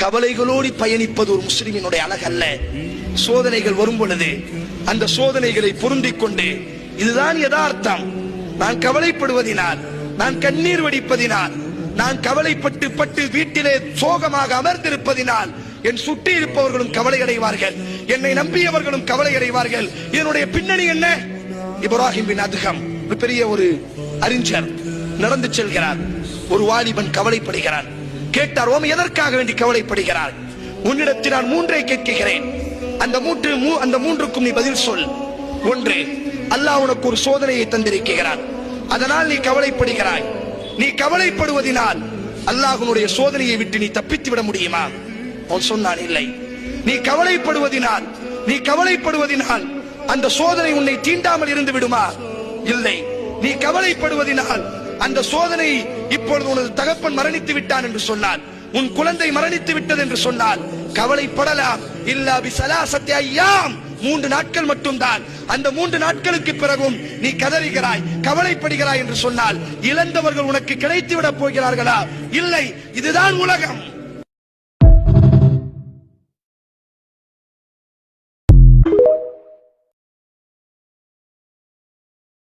கவலைகளோடு பயணிப்பது ஒரு முஸ்லிமினுடைய அழகல்ல. சோதனைகள் வரும் பொழுது அந்த சோதனைகளை பொருந்திக் கொண்டு இதுதான் யதார்த்தம், நான் கவலைப்படுவதினால், நான் கண்ணீர் வடிப்பதினால், நான் கவலைப்பட்டு பட்டு வீட்டிலே சோகமாக அமர்ந்திருப்பதினால் என் சுற்றி இருப்பவர்களும் கவலை அடைவார்கள், என்னை நம்பியவர்களும் கவலை அடைவார்கள். இதனுடைய பின்னணி என்ன? இப்ராஹிம் பின் அதுகம் பெரிய ஒரு அறிஞர் நடந்து செல்கிறார். ஒரு வாலிபன் கவலைப்படுகிறார். கேட்டார், ஓம் எதற்காக வேண்டி கவலைப்படுகிறார்? உன்னிடத்தில் நான் மூன்றை கேட்கிறேன், அந்த மூன்றுக்கும் நீ பதில் சொல். ஒன்று, அல்லாஹ் உனக்கு ஒரு சோதனையை தந்திருக்கிறான், அதனால் நீ கவலைப்படுகிறாய். நீ கவலைப்படுவதினால் அல்லாஹ்வுடைய சோதனையை விட்டு நீ தப்பித்து விட முடியுமா? அவன் சொன்னான், இல்லை. நீ கவலைப்படுவதினால் அந்த சோதனை உன்னை தீண்டாமல் இருந்து விடுமா? இல்லை. நீ கவலைப்படுவதினால் அந்த சோதனை இப்பொழுது உனது தகப்பன் மரணித்து விட்டான் என்று சொன்னான், உன் குழந்தை மரணித்து விட்டது என்று சொன்னால் கவலைப்படலாம். இல்லா பிஸலாசத்தி அய்யாம், 3 நாட்கள் மட்டும்தான். அந்த 3 நாட்களுக்கு பிறகும் நீ கதறுகிறாய், கவலைப்படுகிறாய் என்று சொன்னால் இழந்தவர்கள் உனக்கு கிடைத்து விட போகிறார்களா? இல்லை. இதுதான் உலகம்.